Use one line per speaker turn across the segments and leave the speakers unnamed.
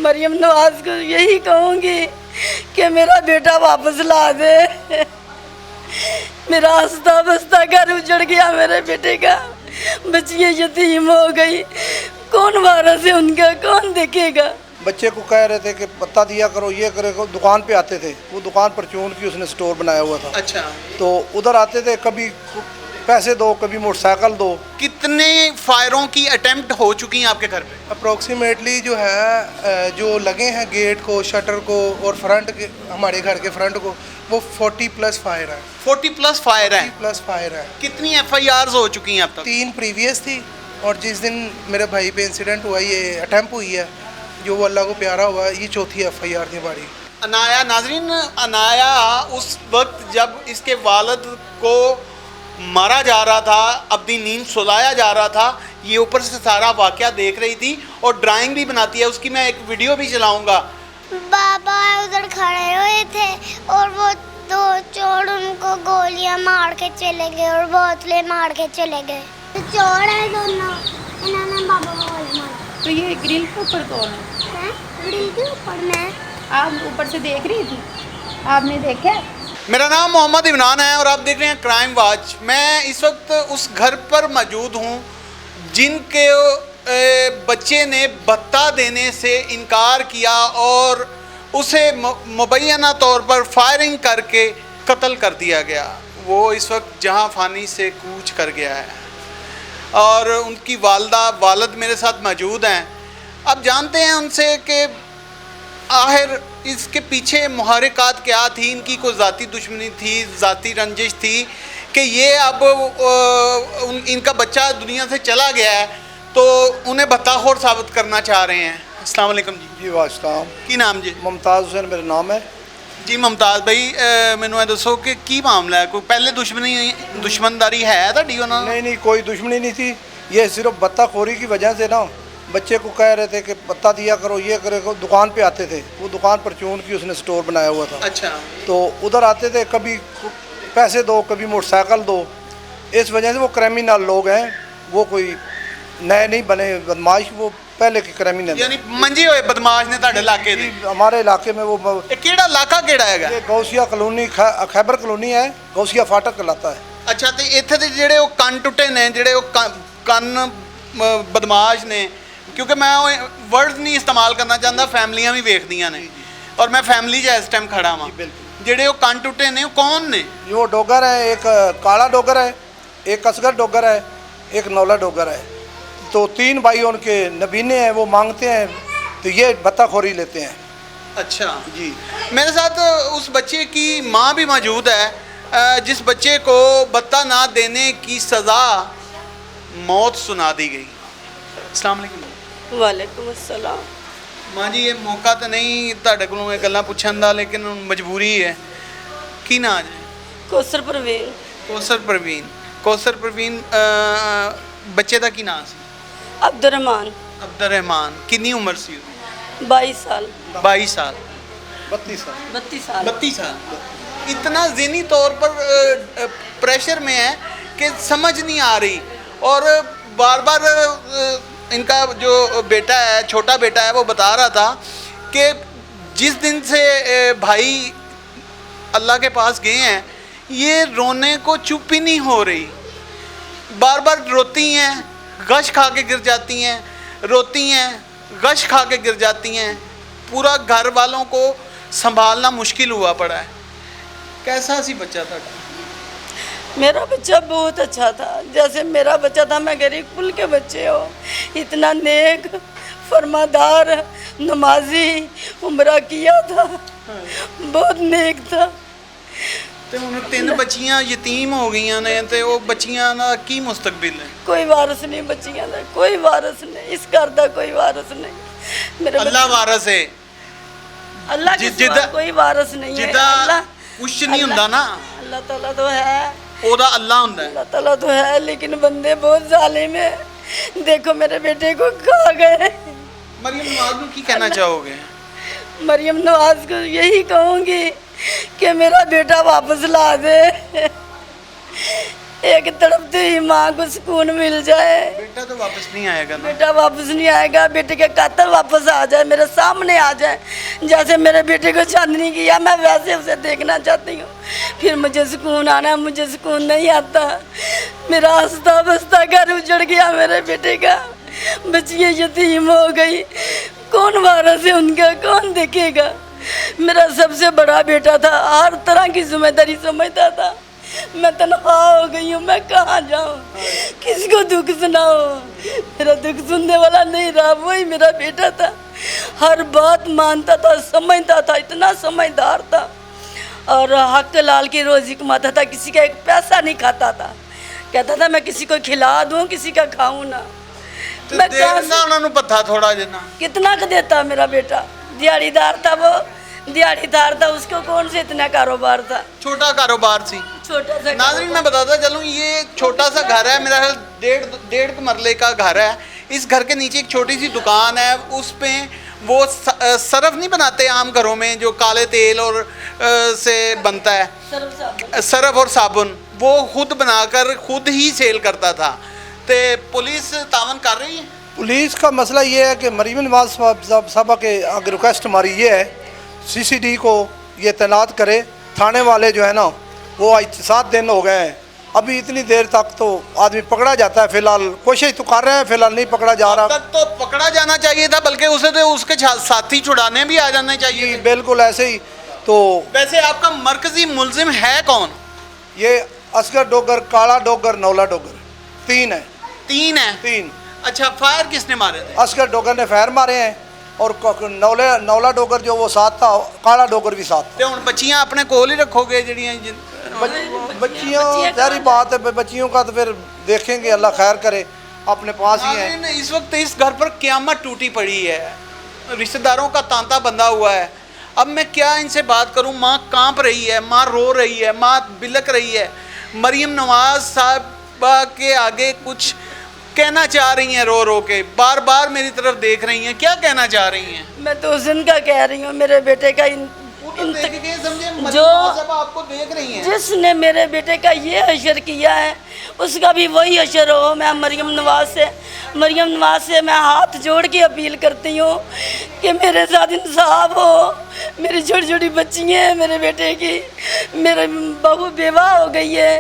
मरियम नवाज को यही कहूँगी कि मेरा बेटा वापस ला दे। मेरा हंसता बसता घर उजड़ गया, मेरे बेटे का, बच्चियाँ यतीम हो गई, कौन वारिस है उनका, कौन देखेगा।
बच्चे को कह रहे थे कि पत्ता दिया करो, ये करो, दुकान पे आते थे, वो दुकान परचून की उसने स्टोर बनाया हुआ था।
अच्छा,
तो उधर आते थे, कभी पैसे दो, कभी मोटरसाइकिल दो।
कितने फायरों की अटेम्प्ट हो चुकी हैं आपके घर पे?
अप्रोक्सीमेटली जो है जो लगे हैं गेट को, शटर को और फ्रंट के, हमारे घर के फ्रंट को, वो 40 प्लस फायर है।
40 प्लस फायर है।
40 प्लस फायर है।
कितनी FIRs हो चुकी हैं अब तक?
3 प्रीवियस थी और जिस दिन मेरे भाई पे इंसिडेंट हुआ, ये अटैम्प्ट हुई है, जो वो अल्लाह को प्यारा हुआ, ये चौथी FIR थी हमारी।
अनाया, नाजरीन, अनाया उस वक्त जब इसके वालिद को मारा जा रहा था, अपनी नींद सुलाया जा रहा था, ये ऊपर से सारा वाक़या देख रही थी और ड्राइंग भी बनाती है। उसकी मैं एक वीडियो भी चलाऊंगा।
बाबा उधर खड़े हुए थे और वो 2 चोर उनको गोलियां मार के चले गए और बोतलें मार के चले गए। चोर है दोनों, इन्होंने बाबा को गोली मारा।
तो ये ग्रिल के ऊपर कौन है?
ग्रिल के ऊपर मैं।
आप ऊपर से देख रही थी, आपने देखा?
मेरा नाम मोहम्मद इमरान है और आप देख रहे हैं क्राइम वॉच। मैं इस वक्त उस घर पर मौजूद हूँ जिनके बच्चे ने भत्ता देने से इनकार किया और उसे मुबैना तौर पर फायरिंग करके कत्ल कर दिया गया। वो इस वक्त जहाँ फानी से कूच कर गया है और उनकी वालिद मेरे साथ मौजूद हैं। अब जानते हैं उनसे कि आखिर इसके पीछे मुहर्रिकात क्या थी। इनकी कोई ज़ाती दुश्मनी थी, ज़ाती रंजिश थी कि ये अब इनका बच्चा दुनिया से चला गया है तो उन्हें भत्ताखोर साबित करना चाह रहे हैं। अस्सलाम वालेकुम जी।
जी वास्ताम।
की नाम जी?
मुमताज़ हुसैन मेरा नाम है
जी। मुमताज़ भाई, मैनू ये दसो कि की मामला है? कोई पहले दुश्मनदारी है तुहाडी उन्हां नाल?
नहीं, कोई दुश्मनी नहीं थी। ये सिर्फ बत्ताखोरी की वजह से ना, बच्चे को कह रहे थे कि पत्ता दिया करो, ये करो, दुकान पे आते थे, वो दुकान परचून की उसने स्टोर बनाया हुआ था।
अच्छा।
तो उधर आते थे, कभी पैसे दो, कभी मोटरसाइकिल दो। इस वजह से वो क्रिमिनल लोग हैं, वो कोई नए नहीं बने बदमाश, वो पहले के क्रिमिनल।
यानी मंजे हुए बदमाश ने तुहाडे इलाके दे?
हमारे इलाके में वो
केड़ा इलाका केड़ा हैगा?
ये गौसिया कॉलोनी, खैबर कॉलोनी है, गौसिया फाटक कहलाता है।
अच्छा, तो इत्थे दे जेड़े वो कन टुटे ने, जेड़े वो कन बदमाश ने, क्योंकि मैं वर्ड्स नहीं इस्तेमाल करना चाहता, फैमिलियां भी वेखदियां ने और मैं फैमिली च इस टाइम खड़ा हाँ। जेड़े वो कन टुटे ने, वो कौन ने?
वो डोगर है, एक काला डोगर है, एक असगर डोगर है, एक नौला डोगर है। तो 3 भाई उनके नबीने हैं, वो मांगते हैं तो ये भत्ताखोरी लेते हैं।
अच्छा
जी।
मेरे साथ उस बच्चे की माँ भी मौजूद है जिस बच्चे को भत्ता ना देने की सज़ा मौत सुना दी गई। अस्सलाम वालेकुम।
वालेकुम अस्सलाम।
माँ जी, ये मौका तो नहीं तुहाडे कोलों ये गल्लां पुछण दा, लेकिन मजबूरी है। की नाम है?
कौसर परवीन।
कौसर परवीन। कौसर परवीन, बच्चे का की नाम सी?
अब्दुर्रहमान।
अब्दुर्रहमान। कितनी उम्र सी?
22 साल।
22 साल।
32 साल।
32 साल।
32 साल। इतना ज़हनी तौर पर प्रेशर में है कि समझ नहीं आ रही और बार बार इनका जो बेटा है, छोटा बेटा है, वो बता रहा था कि जिस दिन से भाई अल्लाह के पास गए हैं, ये रोने को चुप ही नहीं हो रही। बार बार रोती हैं, गश खा के गिर जाती हैं, रोती हैं, गश खा के गिर जाती हैं। पूरा घर वालों को संभालना मुश्किल हुआ पड़ा है। कैसा सी बच्चा था?
मेरा बच्चा बहुत अच्छा था, जैसे मेरा बच्चा था। मैं गरीब कुल के बच्चे हो, इतना नेक, फरमादार, नमाजी, उम्रा किया था, बहुत नेक था।
तो हुण 3 बच्चियां यतीम हो गई ने, तो वो बच्चियां दा की मुस्तकबिल है?
कोई वारिस नहीं बच्चियां दा, कोई वारिस नहीं, इस घर दा कोई वारिस नहीं। मेरे
अल्लाह वारिस है।
अल्लाह के सिवा कोई वारिस नहीं है।
जिदा कुछ नहीं हुंदा ना,
अल्लाह ताला तो है,
ओदा अल्लाह हुंदा है।
अल्लाह ताला तो है, लेकिन बंदे बहुत जालिम है। देखो मेरे बेटे को खा गए।
मरियम नवाज को की कहना चाहोगे?
मरियम नवाज को यही कहूँगी कि मेरा बेटा वापस ला दे। एक तड़पती हुई माँ को सुकून मिल जाए।
बेटा तो वापस नहीं आएगा ना।
बेटा वापस नहीं आएगा, बेटे के कातल वापस आ जाए, मेरे सामने आ जाए। जैसे मेरे बेटे को चांदनी किया मैं वैसे उसे देखना चाहती हूँ, फिर मुझे सुकून आना। मुझे सुकून नहीं आता। मेरा हंसता बसता घर उजड़ गया मेरे बेटे का। बच्चियाँ यतीम हो गई, कौन वारिस है उनका, कौन देखेगा। मेरा सबसे बड़ा बेटा था, हर तरह की जिम्मेदारी समझता था। मैं तनख्वाह हो गई हूँ, मैं कहाँ जाऊँ, किसको दुख सुनाऊँ। मेरा दुख सुनने वाला नहीं रहा, वही मेरा बेटा था। हर बात मानता था, समझता था, इतना समझदार था और हक लाल की रोजी कमाता था। किसी का एक पैसा नहीं खाता था। कहता था मैं किसी को खिला दूँ, किसी का खाऊँ ना।
तो
मैं कहाँ
देखना उन्होंने पता थोड़ा जितना
कितना का देता मेरा बेटा। दिहाड़ीदार था वो, दिहाड़ीदार था, उसको कौन से इतना कारोबार था।
छोटा कारोबार सी।
छोटा सा
नाज़रीन मैं बताता चलूँ, ये छोटा सा घर है, मेरा ख्याल डेढ़ मरले का घर है। इस घर के नीचे एक छोटी सी दुकान है, उस पे वो सरफ नहीं बनाते आम घरों में जो काले तेल और से बनता है, सरफ और साबुन, वो खुद बनाकर खुद ही सेल करता था। तो पुलिस तावन कर रही है।
पुलिस का मसला ये है कि मरीम नवाज साहबा के आगे रिक्वेस्ट हमारी ये है, CCD को ये तैनात करे। थाने वाले जो है ना वो आज 7 दिन हो गए हैं, अभी इतनी देर तक तो आदमी पकड़ा जाता है। फिलहाल कोशिश तो कर रहे हैं, फिलहाल नहीं पकड़ा जा रहा।
तक तो पकड़ा जाना चाहिए था, बल्कि उसे तो उसके साथी छुड़ाने भी आ जाना चाहिए।
बिल्कुल ऐसे ही। तो
वैसे आपका मरकजी मुलजिम है कौन?
ये असगर डोगर, काला डोगर, नौला डोगर, 3 है।
3 है।
3।
अच्छा, फायर किसने मारे थे?
असगर डोगर ने फायर मारे हैं और नौला डोगर जो वो साथ था, काला डोगर भी साथ था।
ते हुण बच्चियां अपने कोल ही रखोगे जड़ियां
बच्चियों सारी बात है, बच्चियों का तो फिर देखेंगे, अल्लाह खैर करे, अपने पास ही है।
नाज़रीन, इस वक्त इस घर पर क़यामत टूटी पड़ी है, रिश्तेदारों का तांता बंधा हुआ है। अब मैं क्या इनसे बात करूं? माँ कांप रही है, माँ रो रही है, माँ बिलक रही है। मरीम नवाज साहबा के आगे कुछ कहना चाह रही हैं, रो रो के बार बार मेरी तरफ देख रही हैं। क्या कहना चाह रही हैं?
मैं तो उस दिन का कह रही हूँ, मेरे बेटे का जो
आपको देख रही हैं,
जिसने मेरे बेटे का ये अशर किया है उसका भी वही अशर हो। मैं मरीम नवाज से मैं हाथ जोड़ के अपील करती हूँ कि मेरे साथ इंसाफ हो। मेरी छोटी छोटी बच्चियाँ हैं मेरे बेटे की, मेरे बहू बेवा हो गई है।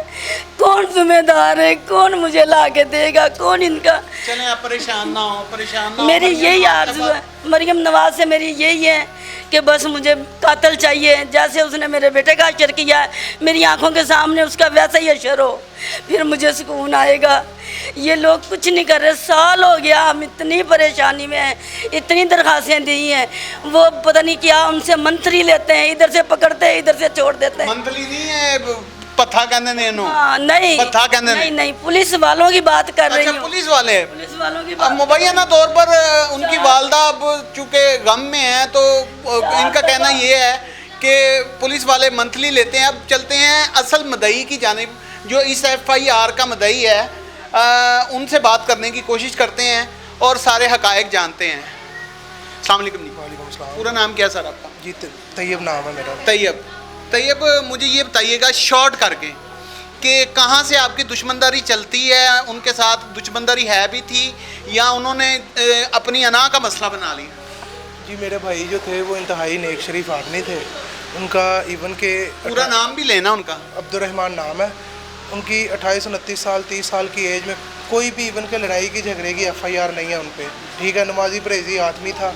कौन जिम्मेदार है, कौन मुझे ला के देगा, कौन इनका।
चलें आप परेशान ना हो।
मेरी यही आरज़ू है मरीम नवाज से, मेरी यही है कि बस मुझे कातल चाहिए। जैसे उसने मेरे बेटे का अशर किया है, मेरी आंखों के सामने उसका वैसा ही अशर हो, फिर मुझे सुकून आएगा। ये लोग कुछ नहीं कर रहे, साल हो गया, हम इतनी परेशानी में हैं, इतनी दरखास्तें दी हैं। वो पता नहीं क्या उनसे मंथली लेते हैं, इधर से पकड़ते हैं, इधर से छोड़ देते हैं।
मंथली नहीं है, पत्था कहते हैं इन्हों।
हाँ, नहीं
पत्था कहते हैं।
नहीं, पुलिस वालों की बात कर रही
अच्छा,
हूँ।
पुलिस वाले।
पुलिस वालों की
अब
बात।
मुबैना तौर पर उनकी वालदा अब चूँकि गम में है, तो इनका कहना ये है कि पुलिस वाले मंथली लेते हैं। अब चलते हैं असल मदई की जानिब, जो इस FIR का मदई है, उनसे बात करने की कोशिश करते हैं और सारे हकायक जानते हैं। अस्सलाम वालेकुम जी।
वालेकुम सलाम।
पूरा नाम क्या सर आपका?
जी तैयब नाम है मेरा।
तैयब, मुझे ये बताइएगा शॉर्ट करके कि कहाँ से आपकी दुश्मनदारी चलती है? उनके साथ दुश्मनदारी है भी थी या उन्होंने अपनी अना का मसला बना लिया?
जी मेरे भाई जो थे वो इंतहाई नेक शरीफ आदमी थे। उनका इवन के
पूरा नाम भी लेना उनका।
अब्दुर्रहमान नाम है। उनकी 28 29 साल 30 साल की एज में कोई भी इवन के लड़ाई की झगड़े की FIR नहीं है उन पर। ठीक है, नमाजी परहेजी आदमी था।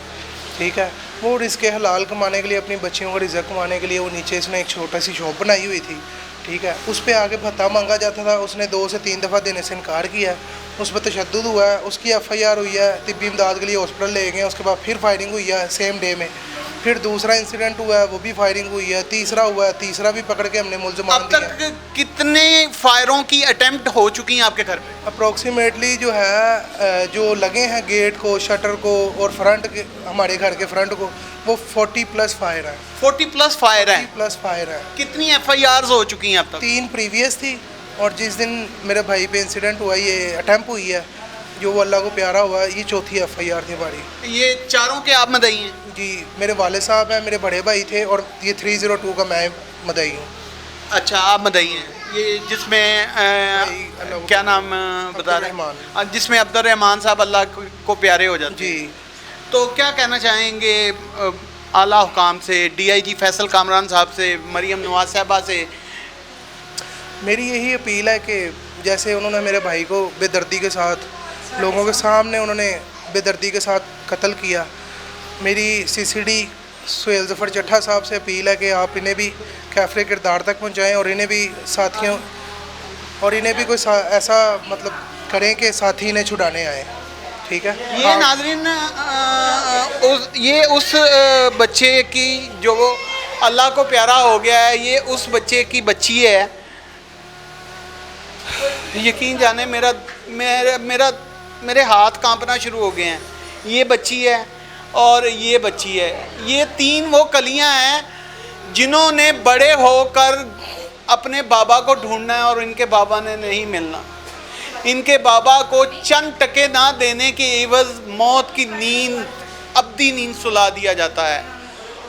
ठीक है, वो रिज़्क़ हलाल कमाने के लिए, अपनी बच्चियों का रिज़्क़ कमाने के लिए वो नीचे इसने एक छोटा सी शॉप बनाई हुई थी। ठीक है, उस पर आगे भत्ता मांगा जाता था, उसने 2 से 3 दफ़ा देने से इनकार किया। उस पर तशद्दुद हुआ है, उसकी FIR हुई है, तिब्बी इमदाद के लिए हॉस्पिटल ले गए। उसके बाद फिर फायरिंग हुई है सेम डे में। फिर दूसरा इंसिडेंट हुआ है, वो भी फायरिंग हुई है। तीसरा हुआ है, तीसरा भी पकड़ के हमने मुल्ज़मान
अब तक कितने फायरों की अटेम्प्ट हो चुकी हैं आपके घर पे?
अप्रॉक्सीमेटली जो है जो लगे हैं गेट को, शटर को और फ्रंट के, हमारे घर के फ्रंट को, वो 40+ फायर है।
40+ फायर है।
40+ फायर है।
कितनी FIRs हो चुकी हैं अब तक?
3 प्रीवियस थी और जिस दिन मेरे भाई पे इंसिडेंट हुआ, ये अटैम्प्ट हुई है, जो वो अल्लाह को प्यारा हुआ, ये 4थी FIR थी हमारी।
ये चारों के आप मदई हैं?
जी, मेरे वाले साहब हैं, मेरे बड़े भाई थे और ये 302 का मैं मदई हूँ।
अच्छा, आप मदई हैं। ये जिसमें क्या नाम बता रहे
अब्दुल
हैं, जिसमें अब्दुल रहमान साहब अल्लाह को प्यारे हो जाते
जी।
हैं। तो क्या कहना चाहेंगे आला हुकाम से, DIG फैसल कामरान साहब से, मरियम नवाज साहबा से?
मेरी यही अपील है कि जैसे उन्होंने मेरे भाई को बेदर्दी के साथ लोगों के सामने उन्होंने बेदर्दी के साथ कत्ल किया, मेरी CCD सुहेल ज़फ़र चट्ठा साहब से अपील है कि आप इन्हें भी कैफरे किरदार तक पहुंचाएं और इन्हें भी साथियों और इन्हें भी कोई ऐसा मतलब करें कि साथी इन्हें छुड़ाने आए। ठीक है।
ये नाज़रीन ये उस बच्चे की जो वो अल्लाह को प्यारा हो गया है, ये उस बच्चे की बच्ची है। यकीन जाने मेरा मेरा मेरा मेरे हाथ कांपना शुरू हो गए हैं। ये बच्ची है और ये बच्ची है, ये 3 वो कलियां हैं जिन्होंने बड़े होकर अपने बाबा को ढूंढना है और इनके बाबा ने नहीं मिलना। इनके बाबा को चंद टके ना देने के एवज मौत की नींद, अब्दी नींद सुला दिया जाता है।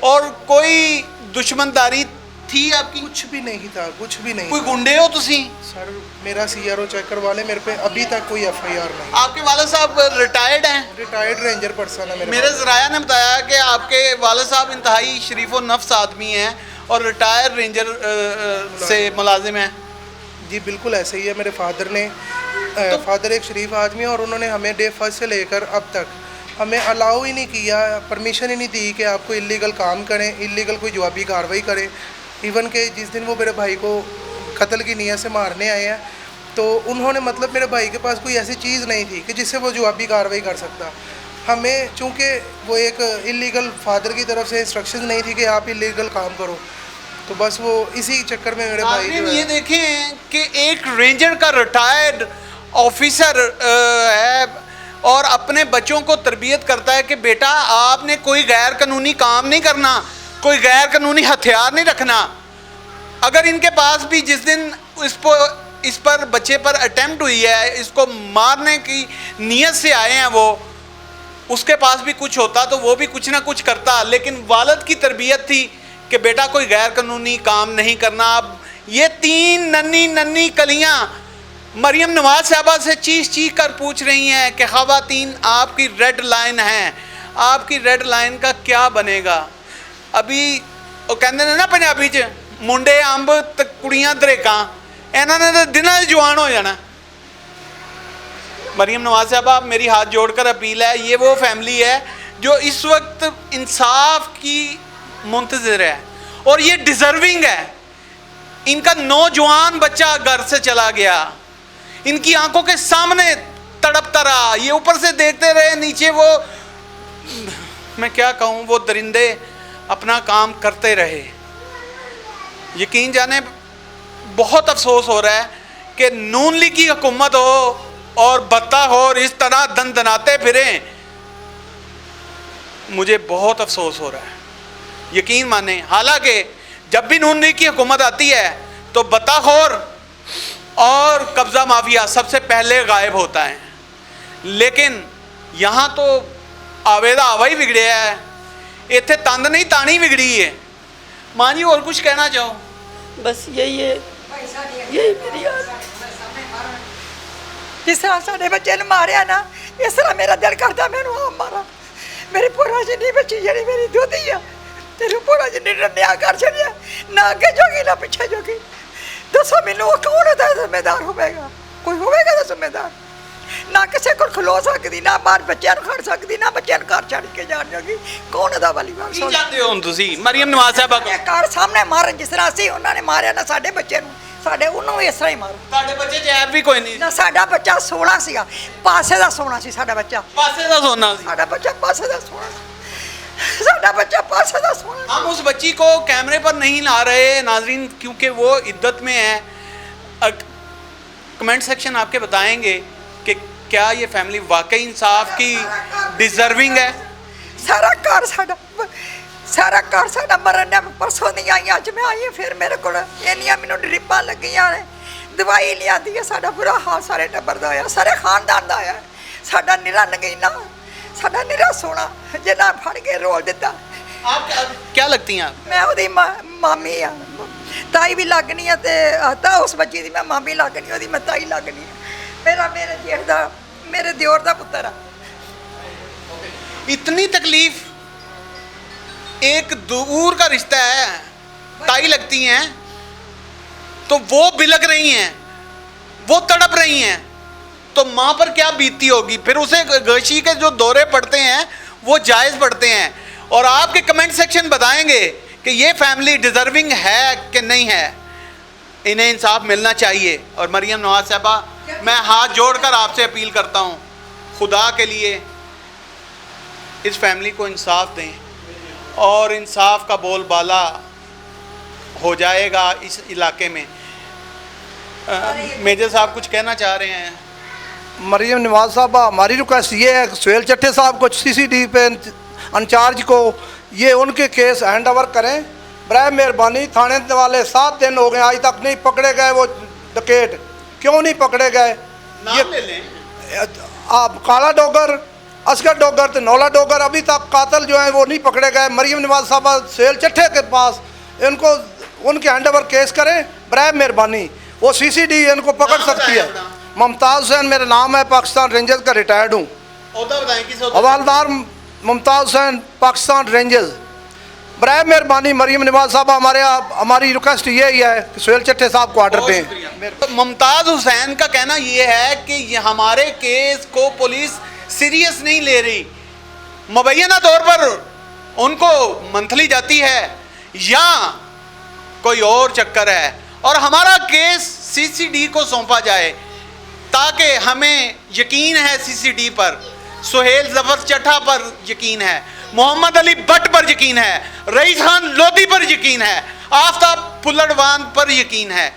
और कोई दुश्मनदारी थी आपकी?
कुछ भी नहीं था, कुछ भी नहीं।
कोई गुंडे हो तुसी?
सर मेरा CRO चेक करवा ले, मेरे पे अभी तक कोई FIR नहीं।
आपके वाले साहब रिटायर्ड हैं?
रिटायर्ड रेंजर पर्सन है
मेरे ज़राया ने बताया कि आपके वाले साहब इंतहाई शरीफ व नफ्स आदमी हैं और रिटायर्ड रेंजर से मुलाजिम हैं।
जी बिल्कुल ऐसे ही है। मेरे फादर ने फादर एक शरीफ आदमी है और उन्होंने हमें डे फर्स्ट से लेकर अब तक हमें अलाउ ही नहीं किया, परमिशन ही नहीं दी कि आपको इलीगल काम करें, इलीगल कोई जवाबी कार्रवाई करें। इवन के जिस दिन वो मेरे भाई को कत्ल की नीयत से मारने आए हैं तो उन्होंने मतलब मेरे भाई के पास कोई ऐसी चीज़ नहीं थी कि जिससे वो जवाबी कार्रवाई कर सकता। हमें चूँकि वो एक इलीगल फादर की तरफ से इंस्ट्रक्शन नहीं थी कि आप इलीगल काम करो, तो बस वो इसी चक्कर में मेरे भाई जो
ये
है
देखें कि एक रेंजर का रिटायर्ड ऑफिसर है और अपने बच्चों को तरबियत करता है कि बेटा आपने कोई गैर कानूनी काम नहीं करना, कोई गैर कानूनी हथियार नहीं रखना। अगर इनके पास भी जिस दिन इस पर बच्चे पर अटेम्प्ट हुई है, इसको मारने की नीयत से आए हैं वो, उसके पास भी कुछ होता तो वो भी कुछ ना कुछ करता। लेकिन वालिद की तरबियत थी कि बेटा कोई गैर कानूनी काम नहीं करना। अब ये 3 नन्ही नन्ही कलियां मरियम नवाज साहबा से चीख कर पूछ रही हैं कि ख़वातीन आपकी रेड लाइन है, आपकी रेड लाइन का क्या बनेगा? अभी वो कहते हैं ना पंजाबी च मुंडे अंब ते कुड़ियां दरेका, इन्होंने तो दिनां जवान हो जाना। मरियम नवाज साहबा मेरी हाथ जोड़कर अपील है, ये वो फैमिली है जो इस वक्त इंसाफ की मुंतज़िर है और ये डिज़र्विंग है। इनका नौजवान बच्चा घर से चला गया, इनकी आंखों के सामने तड़पता रहा, ये ऊपर से देखते रहे, नीचे वो मैं क्या कहूँ वो दरिंदे अपना काम करते रहे। यकीन जाने बहुत अफसोस हो रहा है कि नून लीग की हुकूमत हो और बत्ता हो और इस तरह दनदनाते फिरें। मुझे बहुत अफसोस हो रहा है, यकीन माने। हालांकि जब भी नून लीग की हुकूमत आती है तो बत्ताखोर और कब्ज़ा माफिया सबसे पहले गायब होता है, लेकिन यहाँ तो आवेदा आवा ही बिगड़िया है, इत्थे तंद नहीं तानी बिगड़ी है। माँ जी और कुछ कहना चाहो?
बस यही है, यही मेरी आस।
जिस तरह साढ़े बच्चे ने मारिया ना, इस तरह मेरा दिल करता मैनू आप मारा। मेरी पूरा जिन्नी बच्ची जी मेरी दोधी है, तेरे पूरा जिन्नी न्याय कर छड़िया, ना अगे जोगी ना पिछे जोगी। दसो मैनू कौन होता जिम्मेदार होगा? कोई होगा तो जिम्मेदार? ना किसी को खलो सकती, ना बाहर बच्चों को खड़ सकती, ना बच्चों घर छड़ के जान जोगी। कौन है वाली बात
की जाते हो हुण तुसी मरियम नवाज साहबा को?
घर सामने मारन जिस तरह असीं उन्होंने मारिया ना साडे बच्चे नूं, साडे उन्होंने इस तरह ही मारो।
ਤੁਹਾਡੇ ਬੱਚੇ 'ਚ ਐਬ ਵੀ ਕੋਈ ਨਹੀਂ?
ना साडा बच्चा सोना सीगा, पासे दा सोना सी साडा बच्चा।
ਪਾਸੇ ਦਾ ਸੋਨਾ ਸੀ?
साडा बच्चा पासे दा सोना, साडा बच्चा पासे दा सोना।
हम उस बच्ची को कैमरे पर नहीं ला रहे नाजरीन, क्योंकि वो इद्दत में है। कमेंट सेक्शन आपके बताएंगे कि क्या ये फैमिली वाकई इंसाफ की डिजर्विंग है?
सारा घर साडा मरन ने परसों नहीं आई, अज मैं आई फिर मेरे को इन्नियां मैनू ड्रिपां लगियां ने, दवाई लियादी है। साडा बुरा हाल सारे टब्बर दा होया, सारे खानदान दा होया। साडा निरा नगीना, साडा निरा सोना जिन्ना फड़ के रोल दिता।
आप क्या लगती हैं आप?
मैं ओदी मामी आ, ਤਾਈ ਵੀ ਲੱਗਣੀ ਆ ਤੇ ਤਾਂ ਉਸ ਬੱਚੀ ਦੀ ਮੈਂ ਮਾਮੀ ਲੱਗਣੀ, ਉਹਦੀ ਮੈਂ ਤਾਈ ਲੱਗਣੀ ਆ। ਮੇਰੇ ਜੇਠ ਦਾ, ਮੇਰੇ ਦਿਓਰ ਦਾ ਪੁੱਤਰ ਆ।
इतनी तकलीफ, एक दूर का रिश्ता है, ताई लगती हैं तो वो बिलक रही हैं, वो तड़प रही हैं, तो माँ पर क्या बीतती होगी। फिर उसे गशी के जो दौरे पड़ते हैं वो जायज़ पड़ते हैं। और आपके कमेंट सेक्शन बताएंगे कि ये फैमिली डिज़र्विंग है कि नहीं है, इन्हें इंसाफ मिलना चाहिए। और मरियम नवाज साहबा, मैं हाथ जोड़कर आपसे अपील करता हूँ, खुदा के लिए इस फैमिली को इंसाफ दें और इंसाफ का बोलबाला हो जाएगा इस इलाके में। मेजर साहब कुछ कहना चाह रहे हैं?
मरियम नवाज साहबा, हमारी रिक्वेस्ट ये है सुहेल चट्टे साहब को, CCD पे इंचार्ज को, ये उनके केस हैंड ओवर करें। बराए मेहरबानी, थाने वाले 7 दिन हो गए आज तक नहीं पकड़े गए। वो डकैत क्यों नहीं पकड़े गए?
नाम ले लें।
आप काला डोगर, असगर डोगर तो नौला डोगर, अभी तक कातिल जो हैं वो नहीं पकड़े गए। मरियम नवाज साहबा सुहेल चट्टे के पास, इनको उनके हैंड ओवर केस करें बराए मेहरबानी। वो CCD इनको पकड़
नाम
सकती
बताएं
है।
अपना।
मुमताज़ हुसैन मेरा नाम है, पाकिस्तान रेंजर्स का रिटायर्ड हूँ।
ओहदा बताएं, किस ओहदा?
हवालदार मुमताज़ हुसैन, पाकिस्तान रेंजर्स। बराए मेहरबानी मरियम नवाज साहब, हमारी रिक्वेस्ट ये ही है कि सुहेल चट्टे साहब को ऑर्डर दें।
मुमताज़ हुसैन का कहना ये है कि ये हमारे केस को पुलिस सीरियस नहीं ले रही, मुबैना तौर पर उनको मंथली जाती है या कोई और चक्कर है, और हमारा केस CCD को सौंपा जाए ताकि हमें यकीन है CCD पर, सुहेल जफर चट्टा पर यकीन है, मोहम्मद अली भट्ट पर यकीन है, रईस खान लोधी पर यकीन है, आफ्ताब फुल्लड़वान पर यकीन है।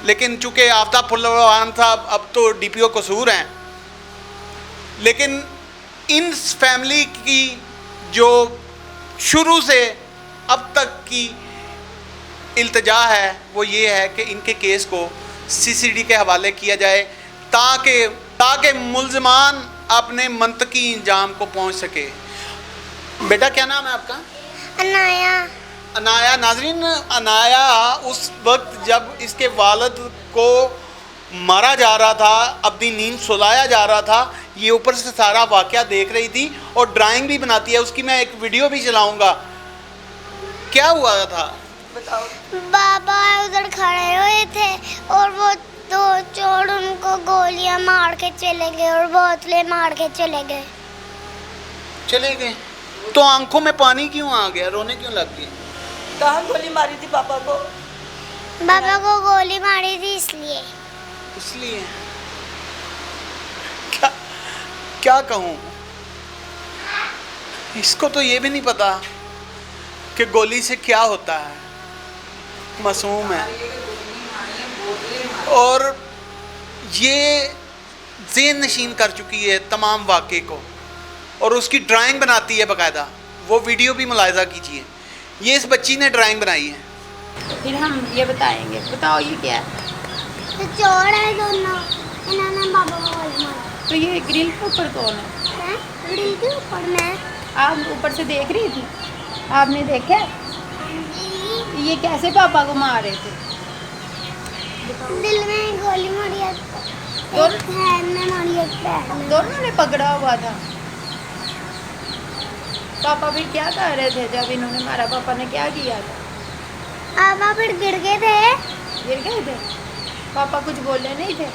लेकिन चूंकि आफ्ताब फुल्लड़वान साहब अब तो DPO कसूर हैं, लेकिन इन फैमिली की जो शुरू से अब तक की इल्तिजा है वो ये है कि इनके केस को CCD के हवाले किया जाए ताकि मुल्ज़मान अपने मंतकी इंजाम को पहुंच सके। बेटा क्या नाम है आपका?
अनाया।
अनाया। नाजरीन, अनाया उस वक्त जब इसके वालिद को मारा जा रहा था, अपनी नींद सुलाया जा रहा था, ये ऊपर से सारा वाक़या देख रही थी और ड्राइंग भी बनाती है। उसकी मैं एक वीडियो भी चलाऊंगा। क्या हुआ था?
बाबा उधर खड़े हुए थे और वो 2 चोर उनको गोलियां मार के चले गए और बोतलें मार के चले गए।
चले गए तो आंखों में पानी क्यों आ गया? रोने क्यों लग गई?
कहाँ गोली मारी थी पापा को?
बाबा को गोली मारी थी इसलिए।
इसलिए क्या कहूँ, इसको तो ये भी नहीं पता कि गोली से क्या होता है। मासूम है और ये ज़हन नशीन कर चुकी है तमाम वाक़े को, और उसकी ड्राइंग बनाती है बाकायदा। वो वीडियो भी मुलाहिज़ा कीजिए, ये इस बच्ची ने ड्राइंग बनाई है।
फिर हम ये बताएंगे। बताओ ये क्या है?
तो चोर है दोनों, इन्होंने बाबा को गोली मारी।
तो ये ग्रिल के ऊपर कौन है?
हैं? ग्रिल के ऊपर मैं।
आप ऊपर से देख रही थी? आपने देखा? ये कैसे पापा को मार रहे थे?
दिल में गोली मारी है, एक हैंड में मारी है, एक पैर में।
दोनों ने पकड़ा हुआ था। पापा भी क्या कर रहे थे जब इन्होंने मारा? पापा ने क्या किया था?
पापा फिर गिर गए थे।
गिर गए थे? पापा कुछ बोले नहीं थे?